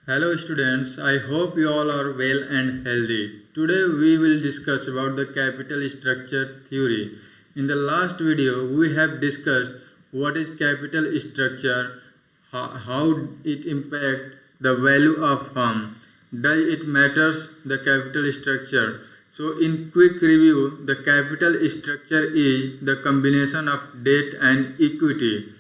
Hello students, I hope you all are well and healthy. Today we will discuss about the capital structure theory. In the last video we have discussed what is capital structure, how it impact the value of firm, does it matters the capital structure. So in quick review, the capital structure is the combination of debt and equity,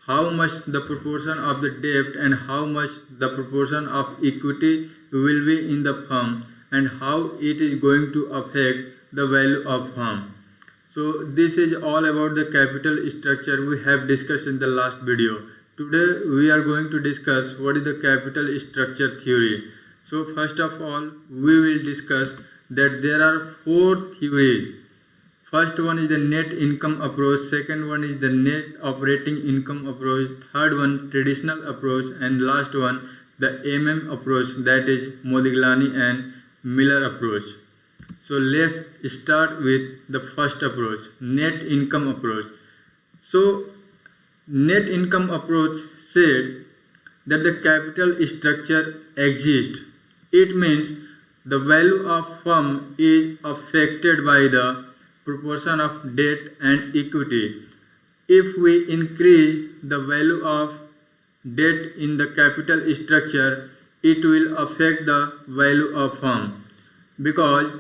how much the proportion of the debt and how much the proportion of equity will be in the firm and how it is going to affect the value of firm. So this is all about the capital structure we have discussed in the last video. Today we are going to discuss what is the capital structure theory. So first of all we will discuss that there are four theories. First one is the net income approach, second one is the net operating income approach, third one traditional approach, and last one the approach, that is Modigliani and Miller approach. So let's start with the first approach, net income approach. So net income approach said that the capital structure exists. It means the value of firm is affected by the proportion of debt and equity. If we increase the value of debt in the capital structure, it will affect the value of firm, because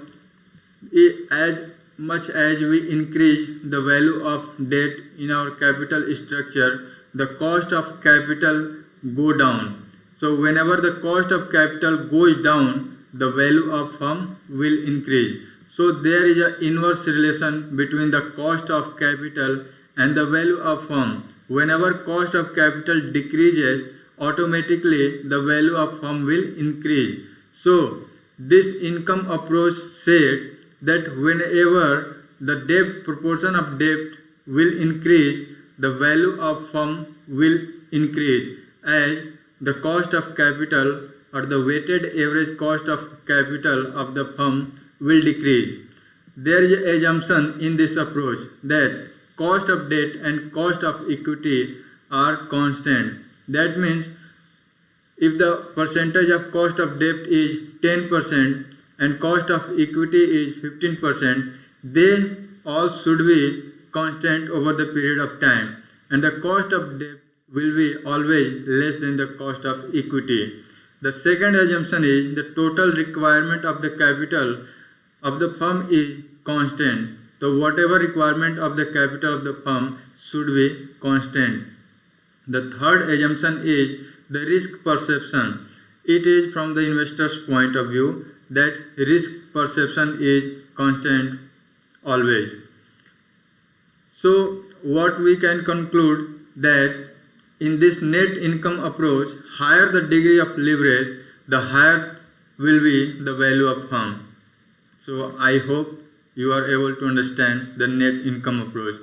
as much as we increase the value of debt in our capital structure, the cost of capital go down. So whenever the cost of capital goes down, the value of firm will increase. So there is an inverse relation between the cost of capital and the value of firm. Whenever cost of capital decreases, automatically the value of firm will increase. So this income approach said that whenever the debt proportion of debt will increase, the value of firm will increase, as the cost of capital or the weighted average cost of capital of the firm will decrease. There is an assumption in this approach that cost of debt and cost of equity are constant. That means if the percentage of cost of debt is 10% and cost of equity is 15%, they all should be constant over the period of time, and the cost of debt will be always less than the cost of equity. The second assumption is the total requirement of the capital of the firm is constant. So whatever requirement of the capital of the firm should be constant. The third assumption is the risk perception. It is from the investor's point of view that risk perception is constant always. So what we can conclude that in this net income approach, higher the degree of leverage, the higher will be the value of firm. So I hope you are able to understand the net income approach.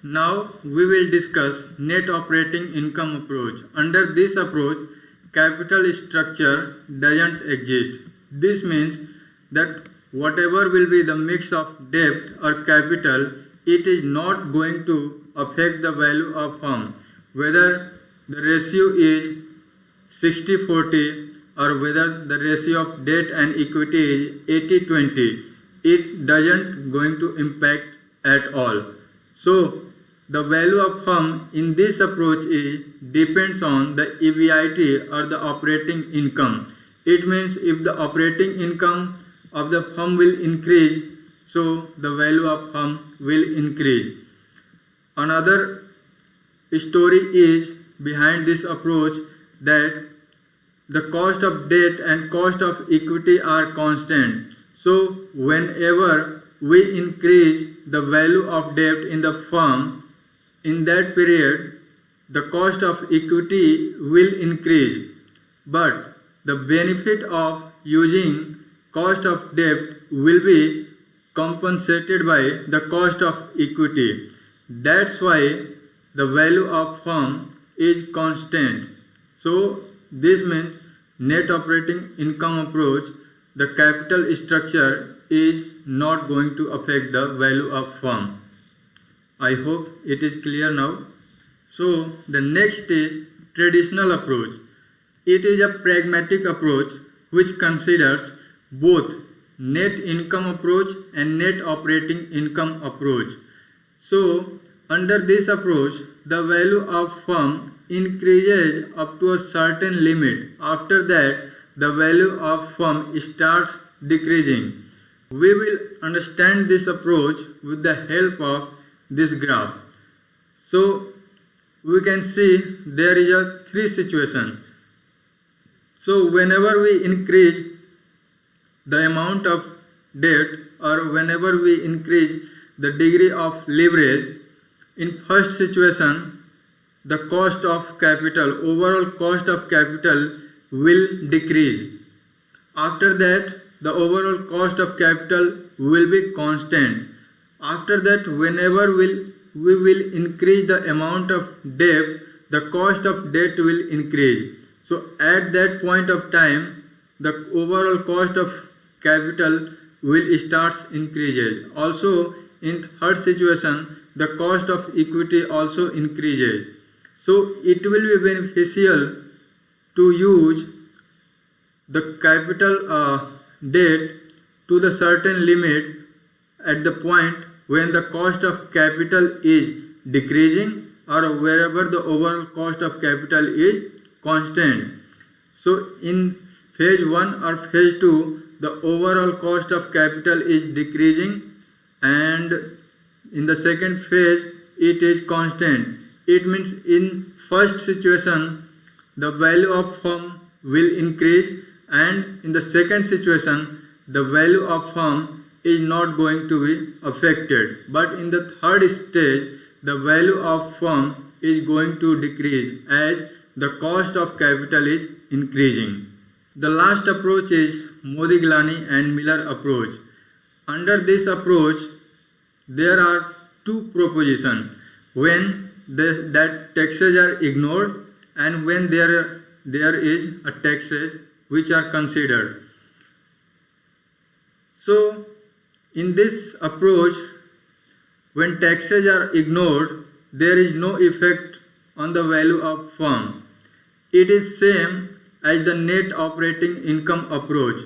Now we will discuss net operating income approach. Under this approach, capital structure doesn't exist. This means that whatever will be the mix of debt or capital, it is not going to affect the value of firm. Whether the ratio is 60-40 or whether the ratio of debt and equity is 80-20, it doesn't going to impact at all. So the value of firm in this approach is depends on the EBIT or the operating income. It means if the operating income of the firm will increase, so the value of firm will increase. Another story is behind this approach that the cost of debt and cost of equity are constant. So whenever we increase the value of debt in the firm, in that period the cost of equity will increase. But the benefit of using cost of debt will be compensated by the cost of equity. That's why the value of firm is constant. So this means net operating income approach, the capital structure is not going to affect the value of firm. I hope it is clear now. So the next is traditional approach. It is a pragmatic approach which considers both net income approach and net operating income approach. So under this approach, the value of firm increases up to a certain limit. After that, the value of firm starts decreasing. We will understand this approach with the help of this graph. So we can see there is a three situation. So whenever we increase the amount of debt or whenever we increase the degree of leverage, in first situation the cost of capital, overall cost of capital will decrease. After that, the overall cost of capital will be constant. After that, whenever we will increase the amount of debt, the cost of debt will increase. So at that point of time, the overall cost of capital will starts increases. Also in third situation, the cost of equity also increases. So it will be beneficial to use the capital debt to the certain limit at the point when the cost of capital is decreasing or wherever the overall cost of capital is constant. So in phase 1 or phase 2, the overall cost of capital is decreasing, and in the second phase it is constant. It means in first situation the value of firm will increase, and in the second situation the value of firm is not going to be affected. But in the third stage the value of firm is going to decrease as the cost of capital is increasing. The last approach is Modigliani and Miller approach. Under this approach there are two propositions: when that taxes are ignored and when there is a taxes which are considered. So in this approach, when taxes are ignored, there is no effect on the value of firm. It is same as the net operating income approach,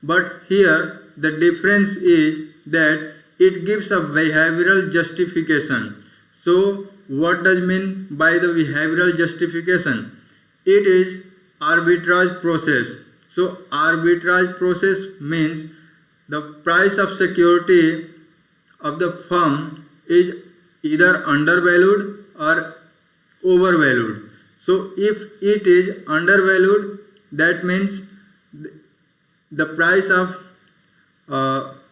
but here the difference is that it gives a behavioral justification. So what does mean by the behavioral justification? It is arbitrage process. So arbitrage process means the price of security of the firm is either undervalued or overvalued. So if it is undervalued, that means the price of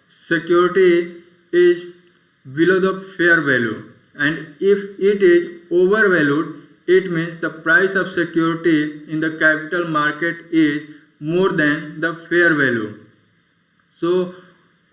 security is below the fair value, and if it is overvalued, it means the price of security in the capital market is more than the fair value. So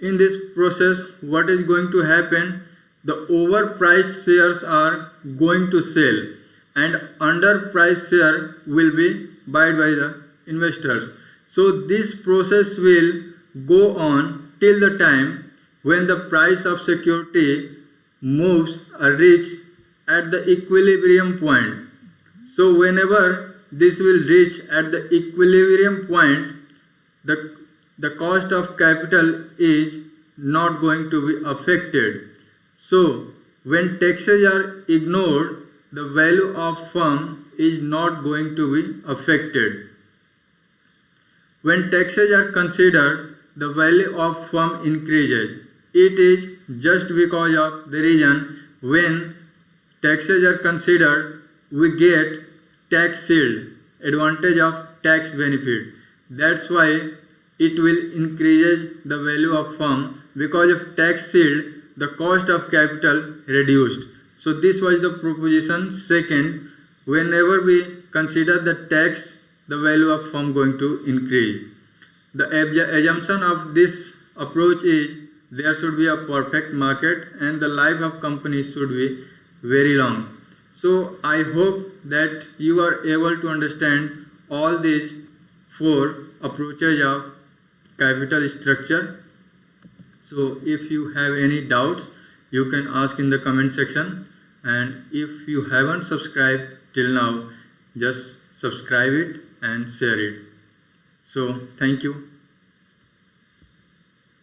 in this process, what is going to happen? The overpriced shares are going to sell and underpriced share will be bought by the investors. So this process will go on till the time when the price of security moves or reach at the equilibrium point. So whenever this will reach at the equilibrium point, the cost of capital is not going to be affected. So when taxes are ignored, the value of firm is not going to be affected. When taxes are considered, the value of firm increases. It is just because of the reason when taxes are considered, we get tax shield, advantage of tax benefit. That's why it will increases the value of firm. Because of tax shield, the cost of capital reduced. So this was the proposition second. Whenever we consider the tax, the value of firm going to increase. The assumption of this approach is there should be a perfect market and the life of companies should be very long. So I hope that you are able to understand all these four approaches of capital structure. So if you have any doubts, you can ask in the comment section and if you haven't subscribed till now, just subscribe it and share it. So thank you.